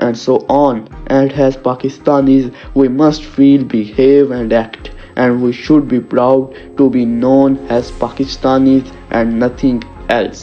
and so on, and as Pakistanis we must feel, behave and act, and we should be proud to be known as Pakistanis and nothing else।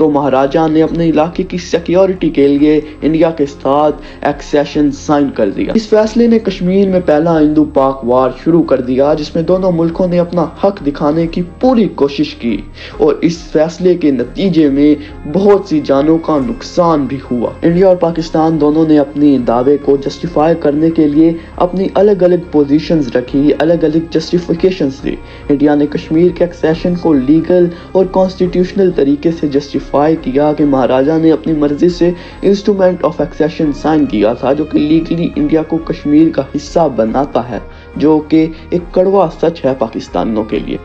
تو مہاراجا نے اپنے علاقے کی security کے لیے India کے ساتھ ایکسیشن سائن کر دیا۔ اس فیصلے نے کشمیر میں پہلا ہندو پاک وار شروع کر دیا، جس میں دونوں ملکوں نے اپنا حق دکھانے کی پوری کوشش کی، اور اس فیصلے کے نتیجے میں بہت سی جانوں کا نقصان بھی ہوا۔ انڈیا اور پاکستان دونوں نے اپنے دعوے کو جسٹیفائی کرنے کے لیے اپنی الگ الگ پوزیشنز رکھی، الگ الگ جسٹیفیکیشنز دی۔ انڈیا نے کشمیر کے ایکسیشن کو لیگل اور کانسٹیٹیوشنل طریقے سے جسٹیفائی کیا کہ مہاراجا نے اپنی مرضی سے انسٹرومنٹ آف ایکسیشن سائن کیا تھا، جو کہ لیگلی انڈیا کو کشمیر کا حصہ بناتا ہے، جو کہ ایک کڑوا سچ ہے پاکستانیوں کے لیے۔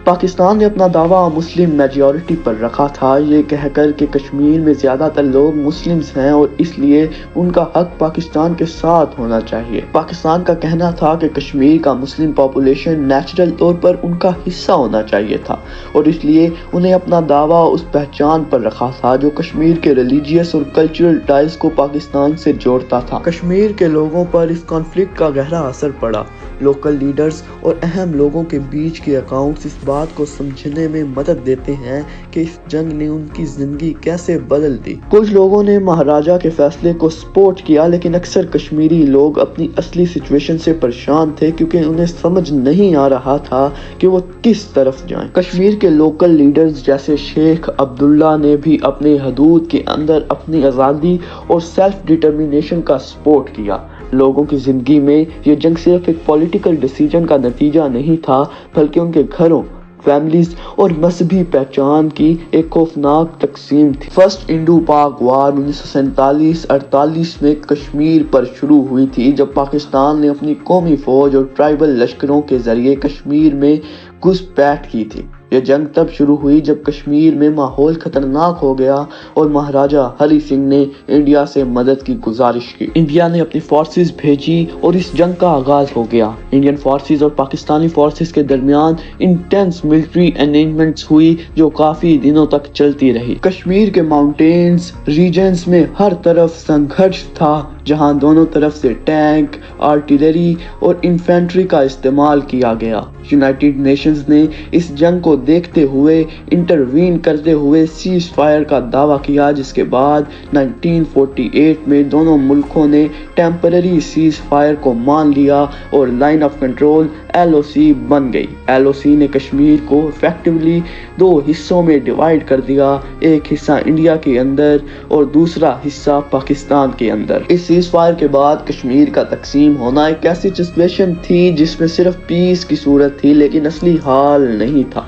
پاکستان نے اپنا دعویٰ مسلم میجورٹی پر رکھا تھا، یہ کہہ کر کہ کشمیر میں زیادہ تر لوگ مسلمز ہیں اور اس لیے ان کا حق پاکستان کے ساتھ ہونا چاہیے۔ پاکستان کا کہنا تھا کہ کشمیر کا مسلم پاپولیشن نیچرل طور پر ان کا حصہ ہونا چاہیے تھا، اور اس لیے انہیں اپنا دعویٰ اس پہچان پر رکھا تھا جو کشمیر کے ریلیجیس اور کلچرل ٹائز کو پاکستان سے جوڑتا تھا۔ کشمیر کے لوگوں پر اس کانفلکٹ کا گہرا اثر پڑا۔ لوکل لیڈرز اور اہم لوگوں کے بیچ کے اکاؤنٹس اس بات کو سمجھنے میں مدد دیتے ہیں کہ اس جنگ نے ان کی زندگی کیسے بدل دی۔ کچھ لوگوں نے مہاراجا کے فیصلے کو سپورٹ کیا، لیکن اکثر کشمیری لوگ اپنی اصلی سچویشن سے پریشان تھے کیونکہ انہیں سمجھ نہیں آ رہا تھا کہ وہ کس طرف جائیں۔ کشمیر کے لوکل لیڈرز جیسے شیخ عبداللہ نے بھی اپنے حدود کے اندر اپنی آزادی اور سیلف ڈٹرمنیشن کا سپورٹ کیا۔ لوگوں کی زندگی میں یہ جنگ صرف ایک پولیٹیکل ڈیسیجن کا نتیجہ نہیں تھا، بلکہ ان کے گھروں، فیملیز اور مذہبی پہچان کی ایک خوفناک تقسیم تھی۔ فرسٹ انڈو پاک وار 1947-48 میں کشمیر پر شروع ہوئی تھی، جب پاکستان نے اپنی قومی فوج اور ٹرائبل لشکروں کے ذریعے کشمیر میں گھسپیٹ کی تھی۔ یہ جنگ تب شروع ہوئی جب کشمیر میں ماحول خطرناک ہو گیا اور مہاراجا ہری سنگھ نے انڈیا سے مدد کی گزارش کی۔ انڈیا نے اپنی فورسز بھیجی اور اس جنگ کا آغاز ہو گیا۔ انڈین فورسز اور پاکستانی فورسز کے درمیان انٹینس ملٹری انگیجمنٹس ہوئی جو کافی دنوں تک چلتی رہی۔ کشمیر کے ماؤنٹینز ریجنز میں ہر طرف سنگھرش تھا، جہاں دونوں طرف سے ٹینک، آرٹلری اور انفینٹری کا استعمال کیا گیا۔ یونائٹڈ نیشنز نے اس جنگ کو دیکھتے ہوئے انٹروین کرتے ہوئے سیز فائر کا دعویٰ کیا، جس کے بعد 1948 میں دونوں ملکوں نے ٹیمپرری سیز فائر کو مان لیا اور لائن آف کنٹرول LOC بن گئی۔ LOC نے کشمیر کو ایفیکٹولی دو حصوں میں ڈیوائیڈ کر دیا، ایک حصہ انڈیا کے اندر اور دوسرا حصہ پاکستان کے اندر۔ اس سیز فائر کے بعد کشمیر کا تقسیم ہونا ایک ایسی سچویشن تھی جس میں صرف پیس کی صورت تھی، لیکن اصلی حال نہیں تھا۔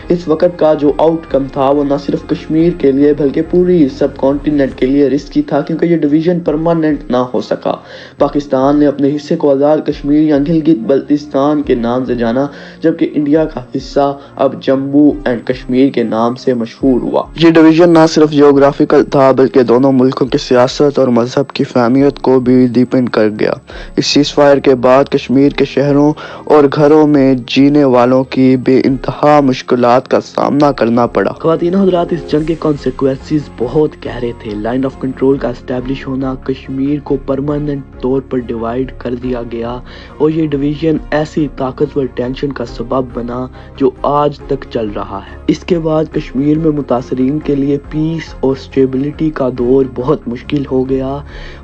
اس وقت کا جو آؤٹ کم تھا وہ نہ صرف کشمیر کے لیے بلکہ پوری سب کانٹیننٹ کے لیے رسکی تھا، کیونکہ یہ ڈویژن پرماننٹ نہ ہو سکا۔ پاکستان نے اپنے حصے کو آزاد کشمیر یا گلگت بلتستان کے نام سے جانا، جبکہ انڈیا کا حصہ اب جموں اینڈ کشمیر کے نام سے مشہور ہوا۔ یہ ڈویژن نہ صرف جیوگرافیکل تھا بلکہ دونوں ملکوں کی سیاست اور مذہب کی فہمیت کو بھی ڈیپن کر گیا۔ اس سیز فائر کے بعد کشمیر کے شہروں اور گھروں میں جینے والوں کی بے انتہا مشکلات کا سامنا کرنا پڑا۔ خواتین و حضرات، اس جنگ کے کانسیکوینسز بہت گہرے تھے۔ لائن آف کنٹرول کا اسٹیبلش ہونا، کشمیر کو پرماننٹ طور پر ڈیوائیڈ کر دیا گیا اور یہ ڈویژن ایسی طاقتور ٹینشن کا سبب بنا جو آج تک چل رہا ہے۔ اس کے بعد کشمیر میں متاثرین کے لیے پیس اور اسٹیبلٹی کا دور بہت مشکل ہو گیا،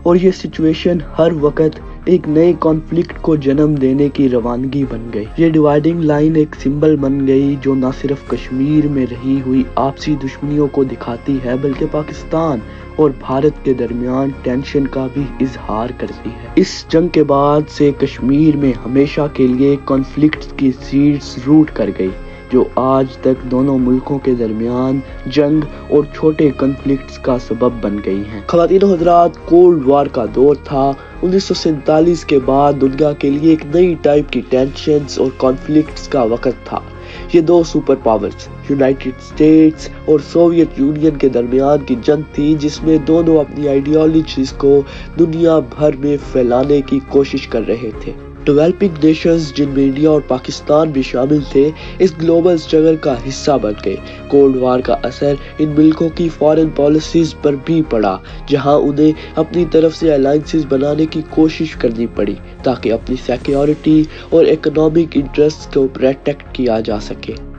اور یہ سچویشن ہر وقت ایک نئے کانفلکٹ کو جنم دینے کی روانگی بن گئی۔ یہ ڈیوائیڈنگ لائن ایک سمبل بن گئی جو نہ صرف کشمیر میں رہی ہوئی آپسی دشمنیوں کو دکھاتی ہے بلکہ پاکستان اور بھارت کے درمیان ٹینشن کا بھی اظہار کرتی ہے۔ اس جنگ کے بعد سے کشمیر میں ہمیشہ کے لیے کانفلکٹس کی سیڈز روٹ کر گئی، جو آج تک دونوں ملکوں کے درمیان جنگ اور چھوٹے کنفلکٹس کا سبب بن گئی ہیں۔ خواتین و حضرات، کولڈ وار کا دور تھا۔ 1947 کے بعد دنیا کے لیے ایک نئی ٹائپ کی ٹینشنز اور کانفلکٹس کا وقت تھا۔ یہ دو سپر پاورز، یونائٹڈ اسٹیٹس اور سوویت یونین کے درمیان کی جنگ تھی، جس میں دونوں اپنی آئیڈیالوجیز کو دنیا بھر میں پھیلانے کی کوشش کر رہے تھے۔ ڈیولپنگ نیشنز، جن میں انڈیا اور پاکستان بھی شامل تھے، اس گلوبل اسٹرگل کا حصہ بن گئے۔ کولڈ وار کا اثر ان ملکوں کی فارن پالیسیز پر بھی پڑا، جہاں انہیں اپنی طرف سے الائنسز بنانے کی کوشش کرنی پڑی تاکہ اپنی سیکیورٹی اور اکنامک انٹرسٹ کو پروٹیکٹ کیا جا سکے۔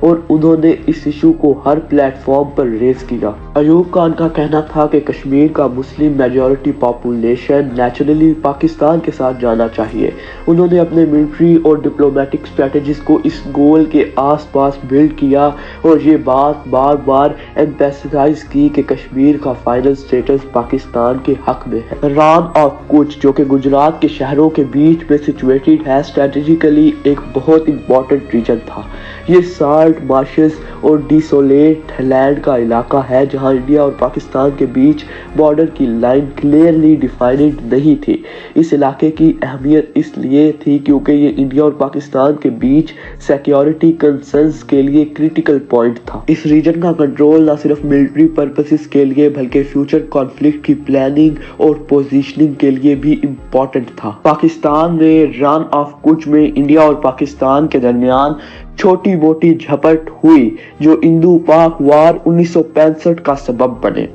اور انہوں نے اس ایشو کو ہر پلیٹ فارم پر ریز کیا۔ ایوب خان کا کہنا تھا کہ کشمیر کا مسلم میجورٹی پاپولیشن نیچرلی پاکستان کے ساتھ جانا چاہیے۔ انہوں نے اپنے ملٹری اور ڈپلومیٹک اسٹریٹجیز کو اس گول کے آس پاس بلڈ کیا اور یہ بات بار بار ایمفیسائز کی کہ کشمیر کا فائنل اسٹیٹس پاکستان کے حق میں ہے۔ ران آف کچھ جو کہ گجرات کے شہروں کے بیچ میں سچویٹڈ ہے، اسٹریٹجیکلی ایک بہت امپورٹنٹ ریجن تھا۔ یہ سالٹ مارشز اور ڈیسولیٹ لینڈ کا علاقہ ہے جہاں انڈیا اور پاکستان کے بیچ بارڈر کی لائن کلیئرلی ڈیفائنڈ نہیں تھی۔ اس علاقے کی اہمیت اس لیے تھی کیونکہ یہ انڈیا اور پاکستان کے بیچ سیکیورٹی کنسرنز کے لیے کریٹیکل پوائنٹ تھا۔ اس ریجن کا کنٹرول نہ صرف ملٹری پرپسز کے لیے بلکہ فیوچر کانفلکٹ کی پلاننگ اور پوزیشننگ کے لیے بھی امپورٹنٹ تھا۔ پاکستان نے ران آف کچھ میں انڈیا اور پاکستان کے درمیان چھوٹی موٹی جھپٹ ہوئی جو ہندو پاک وار 1965 کا سبب بنے۔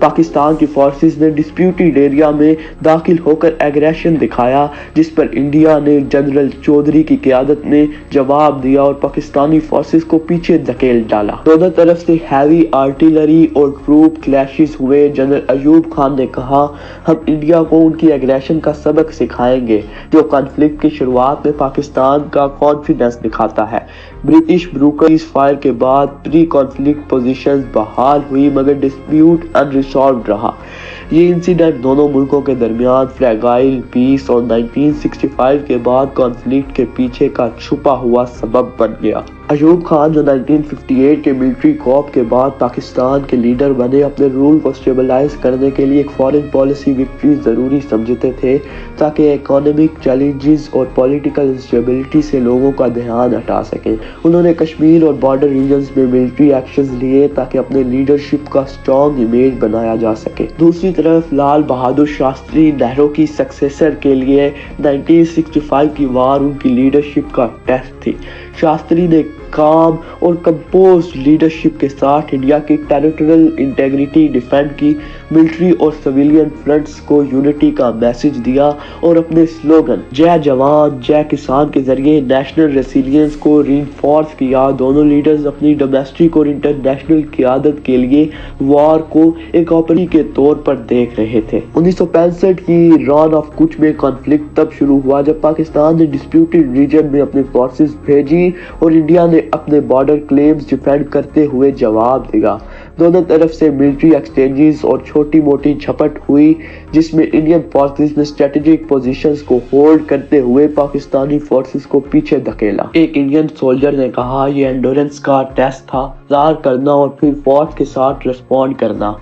پاکستان کی فورسز نے ڈسپیوٹڈ ایریا میں داخل ہو کر ایگریشن دکھایا جس پر انڈیا نے جنرل چودھری کی قیادت میں جواب دیا اور پاکستانی فورسز کو پیچھے دھکیل ڈالا۔ دونوں طرف سے ہیوی آرٹلری اور ٹروپ کلیشز ہوئے۔ جنرل ایوب خان نے کہا، ہم انڈیا کو ان کی ایگریشن کا سبق سکھائیں گے جو کانفلکٹ کی شروعات میں پاکستان کا کانفیڈنس دکھاتا ہے۔ برٹش بروکر سیز فائر کے بعد پری کانفلکٹ پوزیشنز بحال ہوئی مگر ڈسپیوٹ انریزالوڈ رہا۔ یہ انسیڈنٹ دونوں ملکوں کے درمیان فریگائل پیس اور 1965 کے بعد کانفلکٹ کے پیچھے کا چھپا ہوا سبب بن گیا۔ ایوب خان جو 1958 کے ملٹری کوپ کے بعد پاکستان کے لیڈر بنے، اپنے رول کو سٹیبلائز کرنے کے لیے ایک فارن پالیسی وکٹری ضروری سمجھتے تھے تاکہ اکانومک چیلنجز اور پولیٹیکل انسٹیبلٹی سے لوگوں کا دھیان ہٹا سکیں۔ انہوں نے کشمیر اور بارڈر ریجنز میں ملٹری ایکشنز لیے تاکہ اپنے لیڈرشپ کا اسٹرانگ امیج بنایا جا سکے۔ دوسری طرف لال بہادر شاستری نہرو کی سکسیسر کے لیے 1965 کی وار ان کی لیڈرشپ کا ٹیسٹ تھی۔ شاستری نے کام اور کمپوزڈ لیڈرشپ کے ساتھ انڈیا کی ٹیریٹریل انٹیگریٹی ڈیفینڈ کی، ملٹری اور سویلین فرنٹس کو یونٹی کا میسج دیا اور اپنے سلوگن جے جوان جے کسان کے ذریعے نیشنل ریسیلینس کو ری انفورس کیا۔ دونوں لیڈرز اپنی ڈومیسٹک اور انٹرنیشنل قیادت کے لیے وار کو ایک اپرچونٹی کے طور پر دیکھ رہے تھے۔ 1965 کی ران آف کچھ میں کانفلکٹ تب شروع ہوا جب پاکستان نے ڈسپیوٹڈ ریجن میں اپنی فورسز بھیجی اور انڈیا نے اپنے بارڈر کلیمز ڈیفینڈ کرتے ہوئے جواب دیا۔ دونوں طرف سے ملٹری ایکسچینجز اور چھوٹی موٹی جھپٹ ہوئی جس میں انڈین فورسز نے اسٹریٹجک پوزیشنز کو ہولڈ کرتے ہوئے پاکستانی فورسز کو پیچھے دھکیلا۔ ایک انڈین سولجر نے کہا، یہ انڈورنس کا ٹیسٹ تھا، ظاہر کرنا اور پھر فورس کے ساتھ ریسپونڈ کرنا۔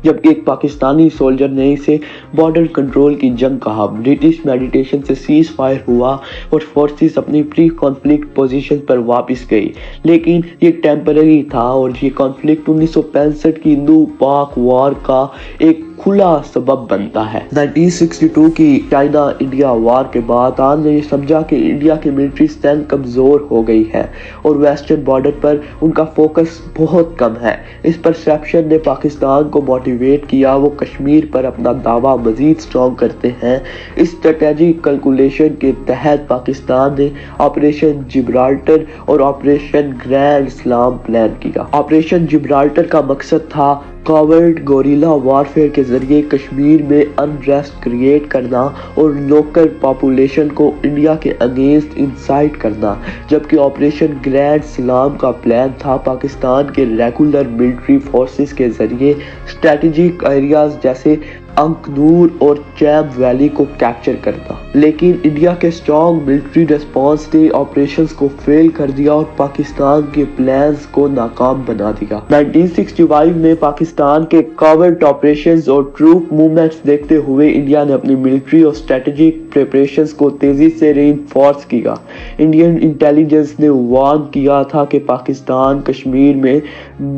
جبکہ ایک پاکستانی سولجر نے اسے بارڈر کنٹرول کی جنگ کہا۔ برٹش میڈیٹیشن سے سیز فائر ہوا اور فورسز اپنی پری کانفلکٹ پوزیشن پر واپس گئی، لیکن یہ ٹیمپرری تھا اور یہ کانفلکٹ 1965 کی ہندو پاک وار کا ایک کھلا سبب بنتا ہے۔ 1962 کی چائنا انڈیا وار کے بعد خان نے یہ سمجھا کہ انڈیا کی ملٹری اسٹرینتھ کمزور ہو گئی ہے اور ویسٹرن بارڈر پر ان کا فوکس بہت کم ہے۔ اس پرسیپشن نے پاکستان کو موٹیویٹ کیا، وہ کشمیر پر اپنا دعویٰ مزید سٹرانگ کرتے ہیں۔ اس اسٹریٹجک کیلکولیشن کے تحت پاکستان نے آپریشن جبرالٹر اور آپریشن گرینڈ اسلام پلان کیا۔ آپریشن جبرالٹر کا مقصد تھا کاورڈ گوریلا وارفیئر کے ذریعے کشمیر میں انریسٹ کریٹ کرنا اور لوکل پاپولیشن کو انڈیا کے اگینسٹ انسائٹ کرنا، جبکہ آپریشن گرینڈ سلام کا پلان تھا پاکستان کے ریگولر ملٹری فورسز کے ذریعے اسٹریٹجک ایریاز جیسے انکنور اور چیب ویلی کو کیپچر کرنا، لیکن انڈیا کے اسٹرانگ ملٹری ریسپانس نے آپریشنز کو فیل کر دیا اور پاکستان کے پلانز کو ناکام بنا دیا۔ 1965 میں پاکستان کے کاورٹ آپریشنز اور ٹروپ موومنٹس دیکھتے ہوئے انڈیا نے اپنی ملٹری اور اسٹریٹجک پریپریشنز کو تیزی سے ری انفورس کیا۔ انڈین انٹیلیجنس نے وارن کیا تھا کہ پاکستان کشمیر میں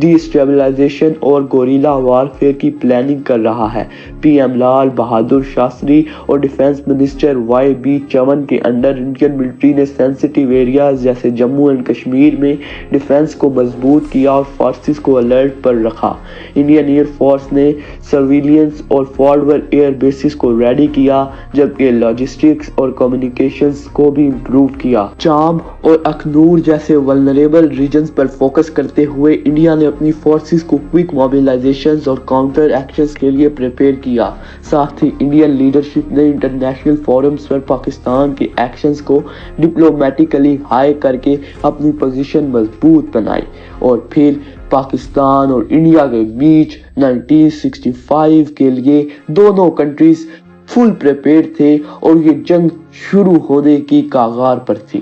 ڈی اسٹیبلائزیشن اور گوریلا وارفیئر کی پلاننگ کر رہا ہے۔ پی ایم لال بہادر شاستری اور ڈیفنس منسٹر وائی بی چون کے انڈر انڈین ملٹری نے سینسٹیو ایریاز جیسے جموں اینڈ کشمیر میں ڈیفنس کو مضبوط کیا اور فورسز کو الرٹ پر رکھا۔ انڈین ایئر فورس نے سرویلنس اور فارورڈ ایئر بیسز کو ریڈی کیا، جبکہ لاجسٹکس اور کمیونیکیشنز کو بھی امپروو کیا۔ چام اور اخنور جیسے ولنریبل ریجنز پر فوکس کرتے ہوئے انڈیا نے اپنی فورسز کو کوئک موبلائزیشنز اور کاؤنٹر ایکشنز کے لیے پریپیئر کیا۔ ساتھ ہی انڈین لیڈرشپ نے انٹرنیشنل فورمز پر پاکستان کے ایکشنز کو ڈپلومیٹکلی ہائی کر کے اپنی پوزیشن مضبوط بنائی، اور پھر پاکستان اور انڈیا کے بیچ 1965 کے لیے دونوں کنٹریز فل پریپیئر تھے اور یہ جنگ شروع ہونے کی کگار پر تھی۔